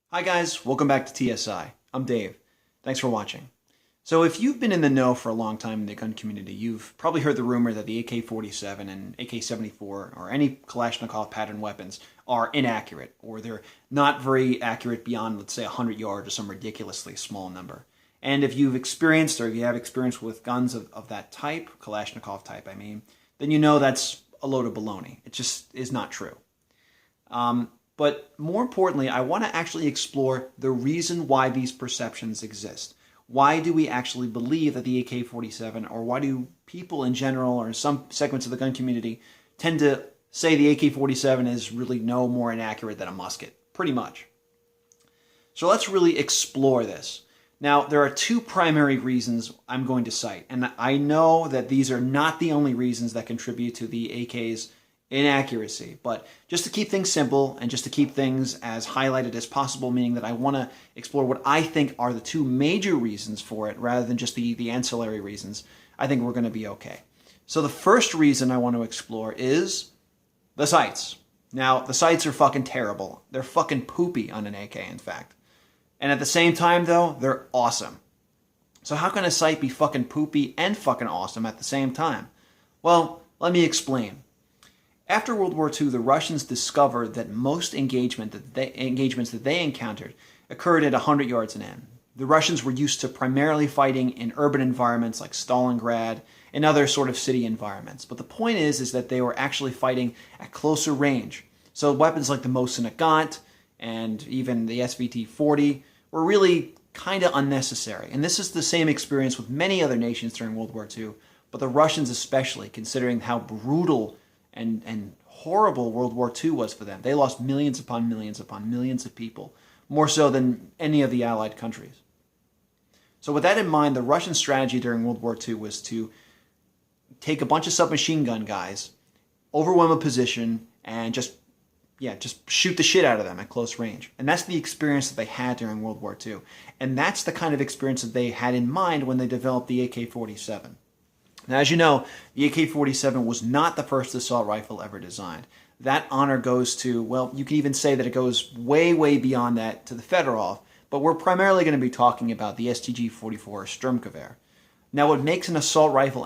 Hi guys, welcome back to TSI. I'm Dave. Thanks for watching. So if you've been in the know for a long time in the gun community, you've probably heard the rumor that the AK-47 and AK-74 or any Kalashnikov pattern weapons are inaccurate, or they're not very accurate beyond, let's say, 100 yards or some ridiculously small number. And if you've experienced, or if you have experience with guns of that type, Kalashnikov type, I mean, then you know that's a load of baloney. It just is not true. But more importantly, I want to actually explore the reason why these perceptions exist. Why do we actually believe that the AK-47, or why do people in general, or some segments of the gun community, tend to say the AK-47 is really no more inaccurate than a musket? Pretty much. So let's really explore this. Now, there are two primary reasons I'm going to cite, and I know that these are not the only reasons that contribute to the AK's inaccuracy, but just to keep things simple and just to keep things as highlighted as possible, meaning that I want to explore what I think are the two major reasons for it rather than just the ancillary reasons, I think we're going to be okay. So the first reason I want to explore is the sights. Now, the sights are fucking terrible. They're fucking poopy on an AK, in fact. And at the same time, though, they're awesome. So how can a sight be fucking poopy and fucking awesome at the same time? Well, let me explain. After World War II, the Russians discovered that most engagements that they encountered occurred at 100 yards an end. The Russians were used to primarily fighting in urban environments like Stalingrad and other sort of city environments. But the point is that they were actually fighting at closer range. So weapons like the Mosin Nagant and even the SVT-40 were really kind of unnecessary. And this is the same experience with many other nations during World War II, but the Russians especially, considering how brutal and horrible World War II was for them. They lost millions upon millions upon millions of people, more so than any of the Allied countries. So with that in mind, the Russian strategy during World War II was to take a bunch of submachine gun guys, overwhelm a position, and just shoot the shit out of them at close range. And that's the experience that they had during World War II. And that's the kind of experience that they had in mind when they developed the AK-47. Now, as you know, the AK-47 was not the first assault rifle ever designed. That honor goes to, well, you can even say that it goes way, way beyond that to the Fedorov, but we're primarily going to be talking about the STG-44 Sturmgewehr. Now, what makes an assault rifle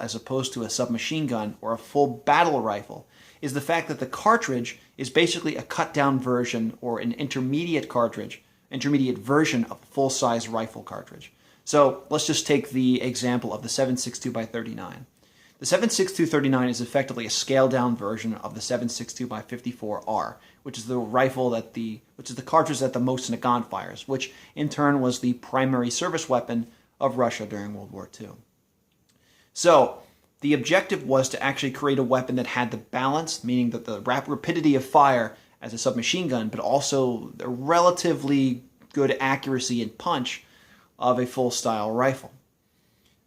as opposed to a submachine gun or a full battle rifle is the fact that the cartridge is basically a cut-down version or an intermediate version of a full-size rifle cartridge. So let's just take the example of the 7.62x39. The 7.62-39 is effectively a scaled-down version of the 7.62x54R, which is the cartridge that the Mosin Nagant fires, which in turn was the primary service weapon of Russia during World War II. So the objective was to actually create a weapon that had the balance, meaning that the rapidity of fire as a submachine gun, but also the relatively good accuracy and punch of a full-style rifle.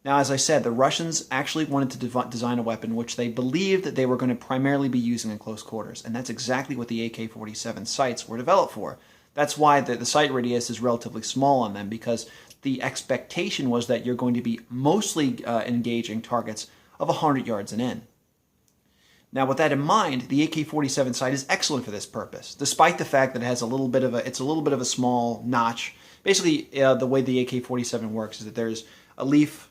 Now, as I said, the Russians actually wanted to design a weapon which they believed that they were going to primarily be using in close quarters, and that's exactly what the AK-47 sights were developed for. That's why the sight radius is relatively small on them, because the expectation was that you're going to be mostly engaging targets of 100 yards and in. Now, with that in mind, the AK-47 sight is excellent for this purpose, despite the fact that it has a little bit of a small notch. Basically, the way the AK-47 works is that there's a leaf,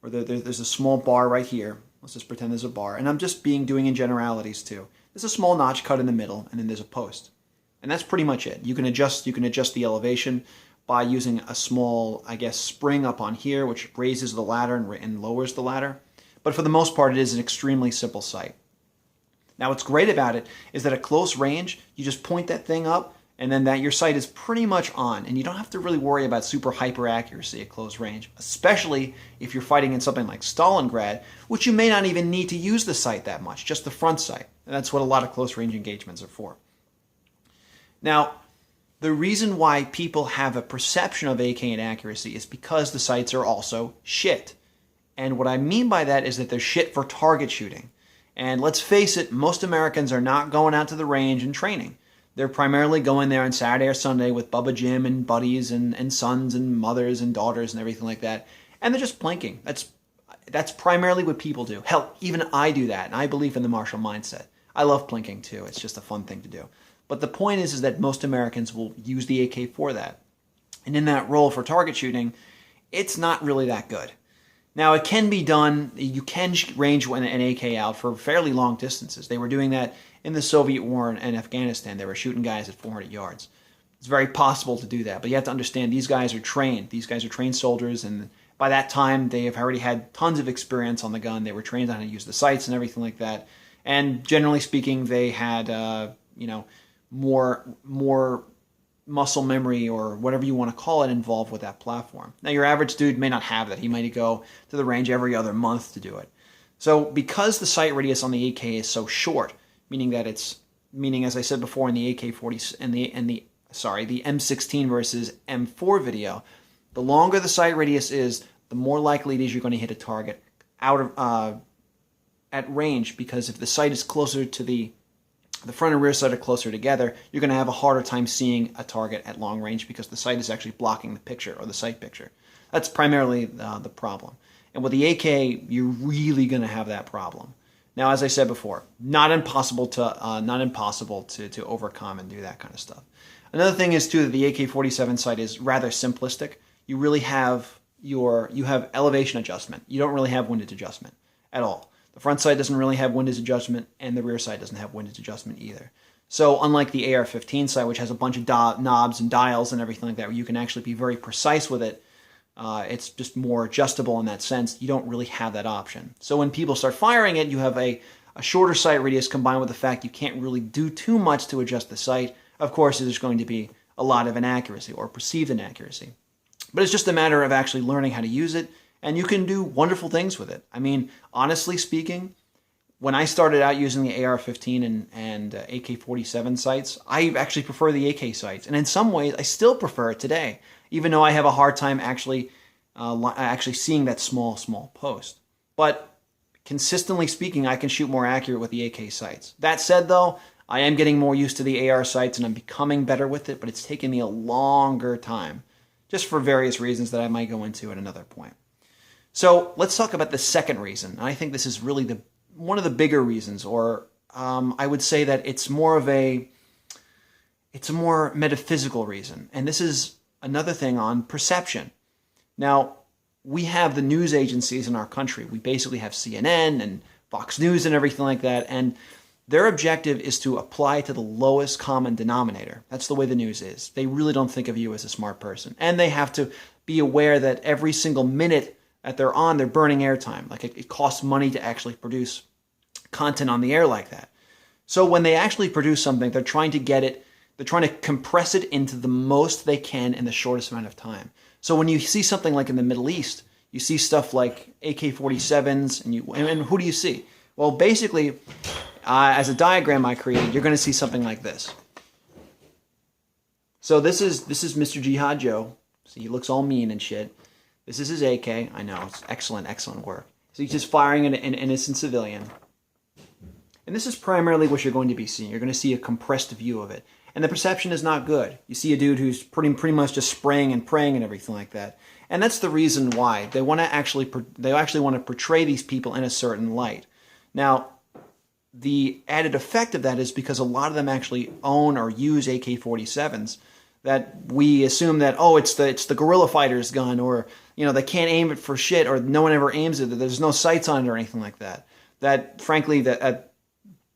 or there's a small bar right here. Let's just pretend there's a bar, and I'm just doing in generalities too. There's a small notch cut in the middle, and then there's a post, and that's pretty much it. You can adjust the elevation by using a small, I guess, spring up on here, which raises the ladder and lowers the ladder. But for the most part, it is an extremely simple sight. Now, what's great about it is that at close range, you just point that thing up, and then your sight is pretty much on, and you don't have to really worry about super hyper accuracy at close range, especially if you're fighting in something like Stalingrad, which you may not even need to use the sight that much, just the front sight. And that's what a lot of close range engagements are for. Now, the reason why people have a perception of AK inaccuracy is because the sights are also shit. And what I mean by that is that they're shit for target shooting. And let's face it, most Americans are not going out to the range and training. They're primarily going there on Saturday or Sunday with Bubba Jim and buddies and sons and mothers and daughters and everything like that. And they're just plinking. That's primarily what people do. Hell, even I do that, and I believe in the martial mindset. I love plinking too. It's just a fun thing to do. But the point is that most Americans will use the AK for that. And in that role for target shooting, it's not really that good. Now, it can be done. You can range an AK out for fairly long distances. They were doing that in the Soviet war in Afghanistan. They were shooting guys at 400 yards. It's very possible to do that, but you have to understand these guys are trained. These guys are trained soldiers, and by that time, they have already had tons of experience on the gun. They were trained on how to use the sights and everything like that. And generally speaking, they had, more muscle memory or whatever you want to call it involved with that platform. Now, your average dude may not have that. He might go to the range every other month to do it. So because the sight radius on the AK is so short, meaning as I said before in the AK-40 and the M16 versus M4 video, the longer the sight radius is, the more likely it is you're going to hit a target out of at range, because if the sight is closer to the front and rear sight are closer together, you're going to have a harder time seeing a target at long range because the sight is actually blocking the picture or the sight picture. That's primarily the problem. And with the AK, you're really going to have that problem. Now, as I said before, not impossible to overcome and do that kind of stuff. Another thing is too that the AK-47 sight is rather simplistic. You really have elevation adjustment. You don't really have windage adjustment at all. The front sight doesn't really have windage adjustment, and the rear sight doesn't have windage adjustment either. So unlike the AR-15 sight, which has a bunch of knobs and dials and everything like that, where you can actually be very precise with it, it's just more adjustable in that sense. You don't really have that option. So when people start firing it, you have a shorter sight radius combined with the fact you can't really do too much to adjust the sight. Of course, there's going to be a lot of inaccuracy or perceived inaccuracy. But it's just a matter of actually learning how to use it, and you can do wonderful things with it. I mean, honestly speaking, when I started out using the AR-15 and AK-47 sights, I actually prefer the AK sights. And in some ways, I still prefer it today, even though I have a hard time actually seeing that small post. But consistently speaking, I can shoot more accurate with the AK sights. That said, though, I am getting more used to the AR sights, and I'm becoming better with it, but it's taken me a longer time, just for various reasons that I might go into at another point. So let's talk about the second reason. I think this is really one of the bigger reasons, or I would say that it's a more metaphysical reason. And this is another thing on perception. Now, we have the news agencies in our country. We basically have CNN and Fox News and everything like that. And their objective is to apply to the lowest common denominator. That's the way the news is. They really don't think of you as a smart person. And they have to be aware that every single minute that they're on, they're burning airtime. Like it costs money to actually produce content on the air like that. So when they actually produce something, they're trying to compress it into the most they can in the shortest amount of time. So when you see something like in the Middle East, you see stuff like AK-47s, and who do you see? Well, basically, as a diagram I created, you're going to see something like this. So this is Mr. Jihad Joe. So he looks all mean and shit. This is his AK. I know, it's excellent work. So he's just firing at an innocent civilian. And this is primarily what you're going to be seeing. You're going to see a compressed view of it. And the perception is not good. You see a dude who's pretty much just spraying and praying and everything like that. And that's the reason why. They actually want to portray these people in a certain light. Now, the added effect of that is because a lot of them actually own or use AK-47s, that we assume that, oh, it's the guerrilla fighter's gun, or they can't aim it for shit, or no one ever aims it, there's no sights on it or anything like that. That frankly,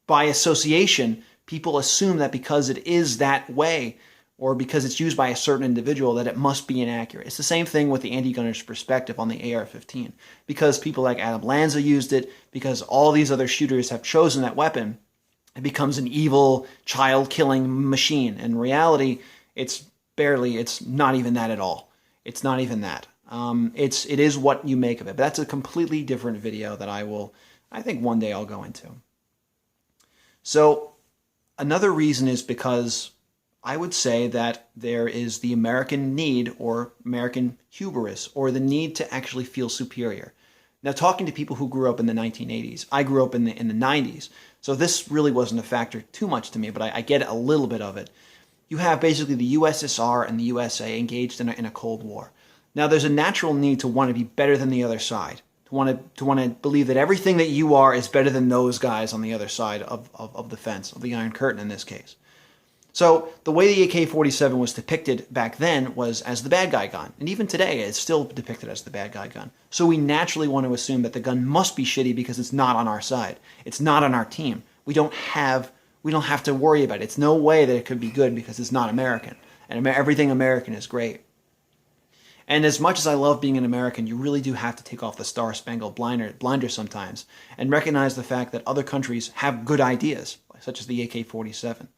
by association, people assume that because it is that way, or because it's used by a certain individual, that it must be inaccurate. It's the same thing with the anti-gunner's perspective on the AR-15. Because people like Adam Lanza used it, because all these other shooters have chosen that weapon, it becomes an evil, child-killing machine. In reality, it's not even that at all. It's not even that. It is what you make of it. But that's a completely different video that I think one day I'll go into. So another reason is because I would say that there is the American need, or American hubris, or the need to actually feel superior. Now, talking to people who grew up in the 1980s, I grew up in the 90s, so this really wasn't a factor too much to me, but I get a little bit of it. You have basically the USSR and the USA engaged in a Cold War. Now, there's a natural need to want to be better than the other side, to want to believe that everything that you are is better than those guys on the other side of the fence, of the Iron Curtain in this case. So the way the AK-47 was depicted back then was as the bad guy gun. And even today, it's still depicted as the bad guy gun. So we naturally want to assume that the gun must be shitty because it's not on our side. It's not on our team. We don't have to worry about it. It's no way that it could be good because it's not American. And everything American is great. And as much as I love being an American, you really do have to take off the Star-Spangled blinder sometimes and recognize the fact that other countries have good ideas, such as the AK-47.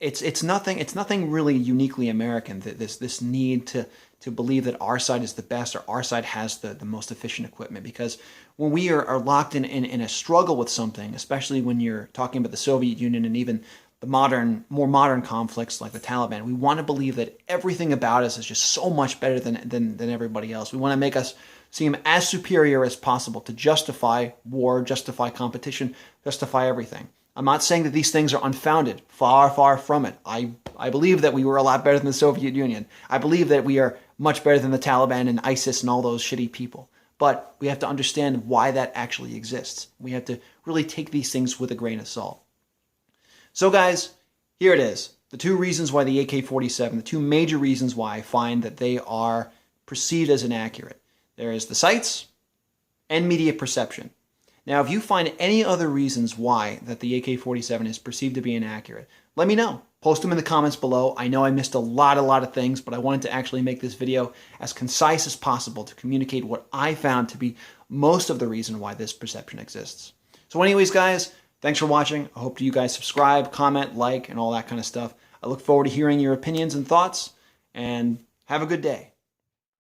It's nothing really uniquely American. This need to believe that our side is the best or our side has the most efficient equipment. Because when we are locked in a struggle with something, especially when you're talking about the Soviet Union and even the more modern conflicts like the Taliban, we want to believe that everything about us is just so much better than everybody else. We want to make us seem as superior as possible to justify war, justify competition, justify everything. I'm not saying that these things are unfounded. Far, far from it. I believe that we were a lot better than the Soviet Union. I believe that we are much better than the Taliban and ISIS and all those shitty people. But we have to understand why that actually exists. We have to really take these things with a grain of salt. So guys, here it is. The two reasons why the AK-47, the two major reasons why I find that they are perceived as inaccurate. There is the sights and media perception. Now, if you find any other reasons why that the AK-47 is perceived to be inaccurate, let me know. Post them in the comments below. I know I missed a lot of things, but I wanted to actually make this video as concise as possible to communicate what I found to be most of the reason why this perception exists. So anyways, guys, thanks for watching. I hope you guys subscribe, comment, like, and all that kind of stuff. I look forward to hearing your opinions and thoughts, and have a good day.